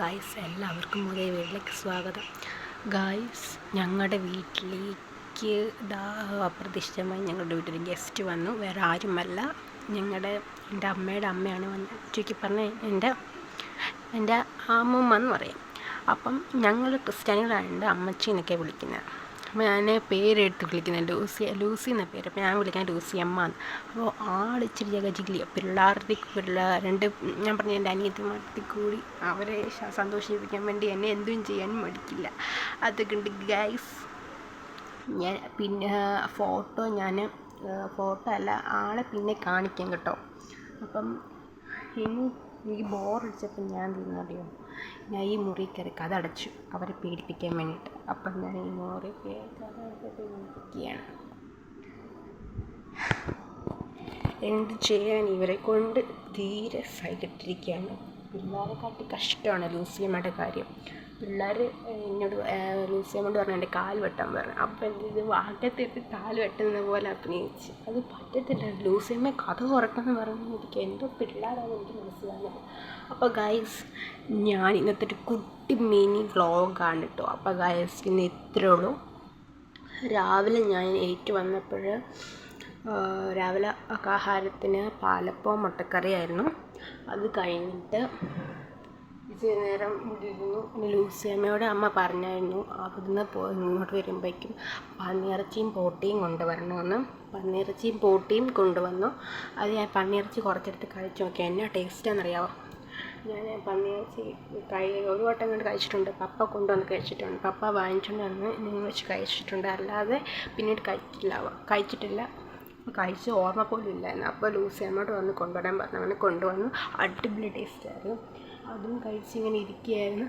Guys, എല്ലാവർക്കും പുതിയ വീട്ടിലേക്ക് സ്വാഗതം. ഗായ്സ്, ഞങ്ങളുടെ വീട്ടിലേക്ക് അപ്രതീക്ഷിതമായി ഞങ്ങളുടെ വീട്ടിൽ ഗസ്റ്റ് വന്നു. വേറെ ആരുമല്ല, എൻ്റെ അമ്മയുടെ അമ്മയാണ് വന്നത്. ചുരുക്കി പറഞ്ഞാൽ എൻ്റെ അമ്മൂമ്മ എന്ന് പറയും. അപ്പം ഞങ്ങൾ ക്രിസ്ത്യാനികളായതുകൊണ്ട് അമ്മച്ചീന്നൊക്കെ വിളിക്കുന്നത്. അപ്പോൾ ഞാൻ പേരെടുത്ത് വിളിക്കുന്നത് ലൂസി എന്ന പേര്. അപ്പോൾ ഞാൻ വിളിക്കാൻ ലൂസി അമ്മ എന്ന്. അപ്പോൾ ആളിച്ചിരി ജഗജില്ല രണ്ട് ഞാൻ പറഞ്ഞ എൻ്റെ അനിയത്തിമാർത്തി കൂടി അവരെ സന്തോഷിപ്പിക്കാൻ വേണ്ടി എന്നെ എന്തും ചെയ്യാനും മടിക്കില്ല. അതുകൊണ്ട് ഗൈസ്, ഞാൻ പിന്നെ ഫോട്ടോ അല്ല ആളെ പിന്നെ കാണിക്കാം കേട്ടോ. അപ്പം എനിക്ക് ബോറടിച്ചപ്പോൾ ഞാൻ തിന്നറിയോ, ഞാൻ ഈ മുറി കയറി കഥ അടച്ചു അവരെ പേടിപ്പിക്കാൻ വേണ്ടിയിട്ട്. അപ്പം ഞാൻ ഈ മുറി കഥ അടച്ചിട്ട് ഇരിക്കുകയാണ്. എന്ത് ചെയ്യാൻ, ഇവരെ കൊണ്ട് തീരെ സഹിച്ചിട്ടിരിക്കുകയാണ്. പിള്ളേരെ കാട്ടി കഷ്ടമാണ് ലൂസിയമ്മയുടെ കാര്യം. പിള്ളേർ എന്നോട് ലൂസിയമ്മയോട് പറഞ്ഞു എൻ്റെ കാല് വെട്ടാൻ പറഞ്ഞു. അപ്പം ഇത് വാക്കത്തിട്ട് കാല് വെട്ടുന്ന പോലെ അഭിനയിച്ച്. അത് പറ്റത്തില്ല. ലൂസിയമ്മ കഥ തുറക്കണമെന്ന് പറഞ്ഞു. എനിക്ക് എന്തോ പിള്ളേരാണെന്ന് എനിക്ക് മനസ്സിലാകുന്നത്. അപ്പോൾ ഗൈസ്, ഞാൻ ഇന്നത്തെ ഒരു കുട്ടി മിനി വ്ളോഗാണ് കേട്ടോ. അപ്പോൾ ഗൈസ്, ഇന്ന് ഇത്രയേ ഉള്ളൂ. രാവിലെ ഞാൻ വന്നപ്പോൾ രാവിലെ ആഹാരത്തിന് പാലപ്പവും മുട്ടക്കറിയായിരുന്നു. അത് കഴിഞ്ഞിട്ട് ഇച്ചിരി നേരം ഇരുന്നു. പിന്നെ ലൂസിയമ്മയോട് അമ്മ പറഞ്ഞായിരുന്നു അവിടുന്ന് ഇങ്ങോട്ട് വരുമ്പോഴേക്കും പന്നിയിറച്ചിയും പോട്ടിയും കൊണ്ടുവരണമെന്ന്. പന്നിയിറച്ചിയും പോട്ടിയും കൊണ്ടുവന്നു. അത് ഞാൻ പന്നിയിറച്ചി കുറച്ചെടുത്ത് കഴിച്ചു നോക്കി. എന്നാ ടേസ്റ്റാണെന്നറിയാമോ? ഞാൻ പന്നിയിറച്ചി ഒരു വട്ടം കണ്ട് കഴിച്ചിട്ടുണ്ട്. പപ്പ കൊണ്ടുവന്ന് കഴിച്ചിട്ടുണ്ട്. പപ്പ വാങ്ങിച്ചുകൊണ്ട് വന്ന് നിങ്ങൾ വെച്ച് കഴിച്ചിട്ടുണ്ട്. അല്ലാതെ പിന്നീട് കഴിച്ചിട്ടില്ല. കഴിച്ച് ഓർമ്മ പോലും ഇല്ലായിരുന്നു. അപ്പോൾ ലൂസിയമ്മയോട് വന്ന് കൊണ്ടുവരാൻ പറഞ്ഞു. അങ്ങനെ കൊണ്ടുവന്നു. അടിപൊളി ടേസ്റ്റായിരുന്നു. അതും കഴിച്ചിങ്ങനെ ഇരിക്കുകയായിരുന്നു.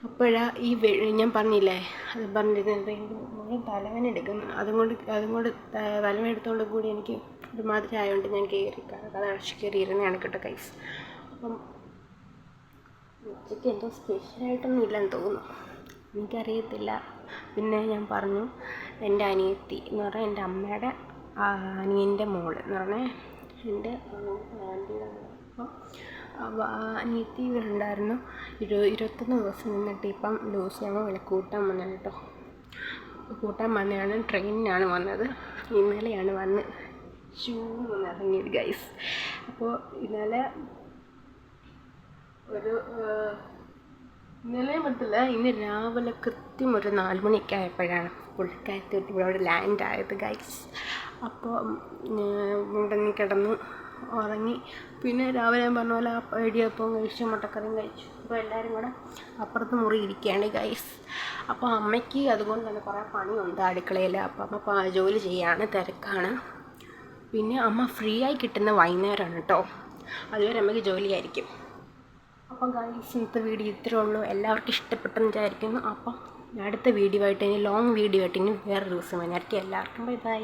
അപ്പോഴാണ് ഞാൻ പറഞ്ഞില്ലേ, അത് പറഞ്ഞിരുന്നത് തലവേദന എടുക്കുന്നു. അതുകൊണ്ട് തലവേദന എടുത്തുകൊണ്ട് കൂടി എനിക്ക് ഒരുമാതിരി ആയതുകൊണ്ട് ഞാൻ കഥ അടച്ച് ഇരുന്നതാണ് കേട്ടോ ഗൈസ്. അപ്പം ഉച്ചയ്ക്ക് എന്തോ സ്പെഷ്യലായിട്ടൊന്നും ഇല്ലെന്ന് തോന്നുന്നു, എനിക്കറിയത്തില്ല. പിന്നെ ഞാൻ പറഞ്ഞു, എൻ്റെ അനിയത്തി എന്ന് പറഞ്ഞാൽ എൻ്റെ അമ്മയുടെ അനിയൻ്റെ മോള് എന്ന് പറഞ്ഞാൽ എൻ്റെ ആൻറ്റിയുടെ. അപ്പോൾ അനിയത്തി ഉണ്ടായിരുന്നു. 21 ദിവസം നിന്നിട്ട് ഇപ്പം ലൂസിയമ്മ കൂട്ടാൻ വന്നത് കേട്ടോ. കൂട്ടാൻ വന്നതാണ്, ട്രെയിനിനാണ് വന്നത്. ഇന്നലെയാണ് വന്ന് ഇറങ്ങിയത് ഗൈസ്. അപ്പോൾ ഇന്നലെ പറ്റില്ല, ഇന്ന് രാവിലെ കൃത്യം ഒരു 4 മണിയൊക്കെ ആയപ്പോഴാണ് പുള്ളിക്കാരത്തോട്ട് ഇവിടെ ലാൻഡ് ആയത് ഗൈസ്. അപ്പോൾ മുടങ്ങി കിടന്നു ഉറങ്ങി. പിന്നെ രാവിലെ ഞാൻ പറഞ്ഞ പോലെ ഇടിയപ്പവും കഴിച്ചു, മുട്ടക്കറിയും കഴിച്ചു. അപ്പോൾ എല്ലാവരും കൂടെ അപ്പുറത്ത് മുറി ഇരിക്കുകയാണ് ഗൈസ്. അപ്പോൾ അമ്മയ്ക്ക് അതുകൊണ്ട് തന്നെ കുറേ പണിയുണ്ട് അടുക്കളയിൽ. അപ്പോൾ അമ്മ ജോലി ചെയ്യാണ്, തിരക്കാണ്. പിന്നെ അമ്മ ഫ്രീ ആയി കിട്ടുന്ന വൈകുന്നേരമാണ് കേട്ടോ. അതുവരെ അമ്മയ്ക്ക് ജോലിയായിരിക്കും. അപ്പം ഗൈസ്, ഇന്നത്തെ വീഡിയോ ഇത്രയേ ഉള്ളൂ. എല്ലാവർക്കും ഇഷ്ടപ്പെട്ടെന്ന് വിചാരിക്കുന്നു. അപ്പം അടുത്ത വീഡിയോ ആയിട്ട് ലോങ് വീഡിയോ ആയിട്ട് വേറെ ദിവസം വന്നായിരിക്കും. എല്ലാവർക്കും ബൈ ബൈ.